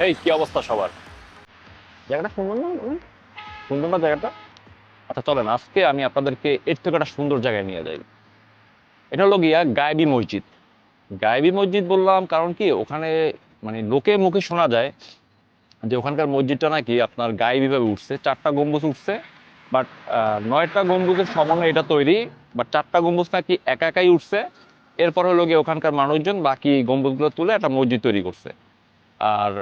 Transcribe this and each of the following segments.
এই কি অবস্থা সবার? জায়গাটা সুন্দর না? সুন্দর না জায়গাটা? আচ্ছা চলেন আজকে আমি আপনাদেরকে এর থেকে একটা সুন্দর জায়গায় নিয়ে যাই। এটা হলো গিয়া গায়েবী মসজিদ। গায়েবী মসজিদ বললাম কারণ কি ওখানে মানে লোকে মুখে শোনা যায় যে ওখানকার মসজিদটা নাকি আপনার গায়েবী ভাবে উঠছে, 4টা গম্বুজ উঠছে। বাট 9টা গম্বুজের সমন্বয়ে এটা তৈরি। বাট 4টা গম্বুজ নাকি একা একাই উঠছে। এরপর হলো গিয়ে ওখানকার মানুষজন বাকি গম্বুজগুলো তুলে একটা মসজিদ তৈরি করছে। আর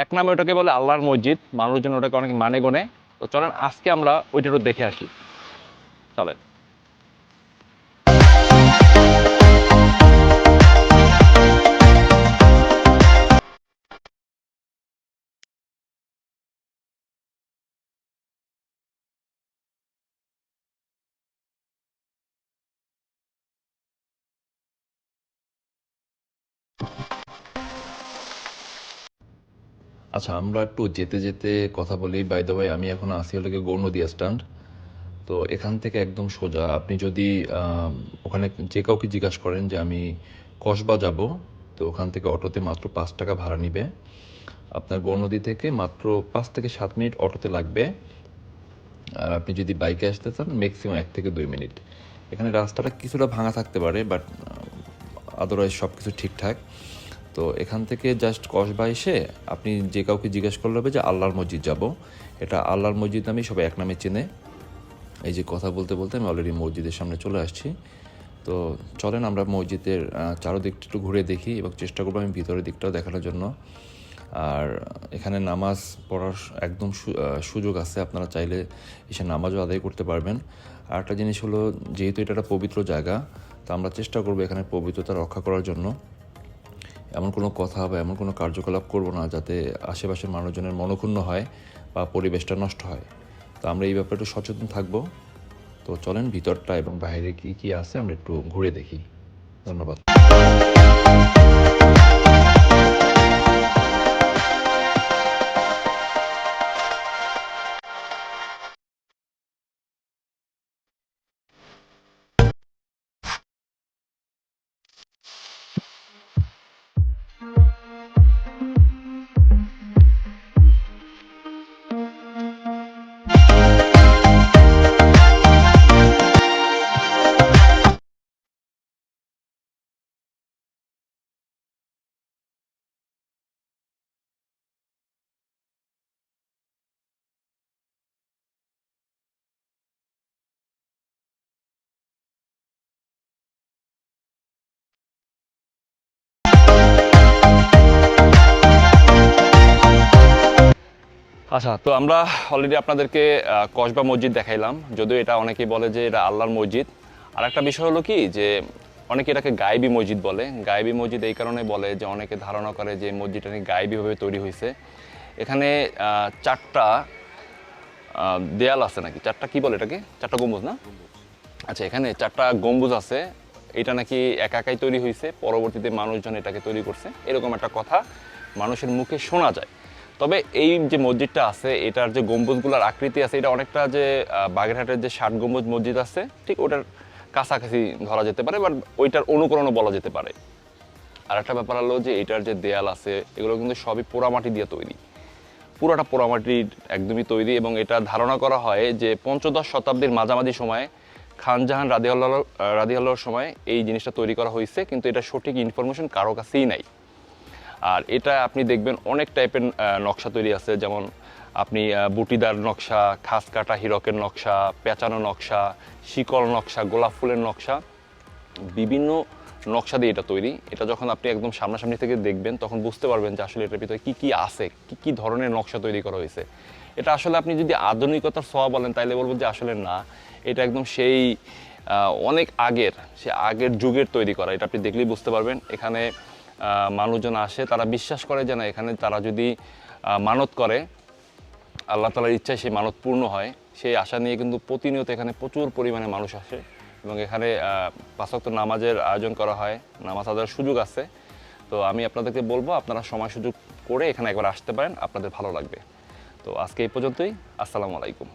এক নামে ওটাকে বলে আল্লাহর মসজিদ, মানুষজন ওটাকে অনেক মানে গনে। তো চলেন আজকে আমরা ওইটা একটু দেখে আসি। চলেন। আচ্ছা, আমরা একটু যেতে যেতে কথা বলি। বাই দ্য ওয়ে, আমি এখন আছি হলো গিয়ে গৌরনদী স্ট্যান্ড। তো এখান থেকে একদম সোজা আপনি যদি ওখানে যে কাউকে জিজ্ঞাসা করেন যে আমি কসবা যাব, তো ওখান থেকে অটোতে মাত্র 5 টাকা ভাড়া নিবে। আপনার গৌরনদী থেকে মাত্র 5 থেকে 7 মিনিট অটোতে লাগবে। আর আপনি যদি বাইকে আসতে চান ম্যাক্সিমাম 1 থেকে 2 মিনিট। এখানে রাস্তাটা কিছুটা ভাঙা থাকতে পারে, বাট আদারওয়াইজ সব কিছু ঠিকঠাক। তো এখান থেকে জাস্ট কসবা এসে আপনি যে কাউকে জিজ্ঞেস করলে হবে যে আল্লাহর মসজিদ যাব। এটা আল্লাহর মসজিদ নামেই সবাই এক নামে চেনে। এই যে কথা বলতে বলতে আমি অলরেডি মসজিদের সামনে চলে আসছি। তো চলেন আমরা মসজিদের চারোদিকটা একটু ঘুরে দেখি এবং চেষ্টা করবো আমি ভিতরের দিকটাও দেখানোর জন্য। আর এখানে নামাজ পড়ার একদম সুযোগ আছে, আপনারা চাইলে এসে নামাজও আদায় করতে পারবেন। আর একটা জিনিস হলো, যেহেতু এটা একটা পবিত্র জায়গা, তো আমরা চেষ্টা করবো এখানে পবিত্রতা রক্ষা করার জন্য। এমন কোনো কথা বা এমন কোনো কার্যকলাপ করব না যাতে আশেপাশের মানুষজনের মনক্ষুণ্ণ হয় বা পরিবেশটা নষ্ট হয়। তো আমরা এই ব্যাপারে একটু সচেতন থাকবো। তো চলেন ভিতরটা এবং বাইরে কি কি আছে আমরা একটু ঘুরে দেখি। ধন্যবাদ। আচ্ছা তো আমরা অলরেডি আপনাদেরকে কসবা মসজিদ দেখাইলাম, যদিও এটা অনেকেই বলে যে এটা আল্লাহর মসজিদ। আর একটা বিষয় হলো কি যে অনেকে এটাকে গায়েবী মসজিদ বলে। গায়েবী মসজিদ এই কারণে বলে যে অনেকে ধারণা করে যে মসজিদটা নাকি গায়েবীভাবে তৈরি হয়েছে। এখানে 4টা দেয়াল আছে নাকি, 4টা কি বলে এটাকে, 4টা গম্বুজ না? আচ্ছা এখানে 4টা গম্বুজ আছে। এটা নাকি একা একাই তৈরি হয়েছে, পরবর্তীতে মানুষজন এটাকে তৈরি করছে, এরকম একটা কথা মানুষের মুখে শোনা যায়। তবে এই যে মসজিদটা আছে এটার যে গম্বুজগুলোর আকৃতি আছে এটা অনেকটা যে বাগেরহাটের যে 60 গম্বুজ মসজিদ আছে ঠিক ওটার কাছাকাছি ধরা যেতে পারে, বাট ওইটার অনুকরণও বলা যেতে পারে। আর একটা ব্যাপার হলো যে এটার যে দেয়াল আছে এগুলো কিন্তু সবই পোড়ামাটি দিয়ে তৈরি, পুরোটা পোড়ামাটির একদমই তৈরি। এবং এটা ধারণা করা হয় যে পঞ্চদশ শতাব্দীর মাঝামাঝি সময়ে খানজাহান রাদিয়াল্লাহর সময় এই জিনিসটা তৈরি করা হয়েছে, কিন্তু এটা সঠিক ইনফরমেশন কারো কাছেই নাই। আর এটা আপনি দেখবেন অনেক টাইপের নকশা তৈরি আছে, যেমন আপনি বুটিদার নকশা, খাস কাটা হীরকের নকশা, পেঁচানো নকশা, শিকল নকশা, গোলাপ ফুলের নকশা, বিভিন্ন নকশা দিয়ে এটা তৈরি। এটা যখন আপনি একদম সামনাসামনি থেকে দেখবেন তখন বুঝতে পারবেন যে আসলে এটার ভিতরে কী কী আছে, কী কী ধরনের নকশা তৈরি করা হয়েছে। এটা আসলে আপনি যদি আধুনিকতার ছোঁয়া বলেন তাইলে বলবো যে আসলে না, এটা একদম সেই অনেক আগের, সে আগের যুগের তৈরি করা। এটা আপনি দেখলেই বুঝতে পারবেন। এখানে মানুষজন আসে, তারা বিশ্বাস করে যে না এখানে তারা যদি মানত করে আল্লাহ তাআলার ইচ্ছায় সেই মানত পূর্ণ হয়। সেই আশা নিয়ে কিন্তু প্রতিনিয়ত এখানে প্রচুর পরিমাণে মানুষ আসে এবং এখানে 5 ওয়াক্ত নামাজের আয়োজন করা হয়, নামাজ আদায়ের সুযোগ আছে। তো আমি আপনাদেরকে বলবো আপনারা সময় সুযোগ করে এখানে একবার আসতে পারেন, আপনাদের ভালো লাগবে। তো আজকে এই পর্যন্তই। আসসালামু আলাইকুম।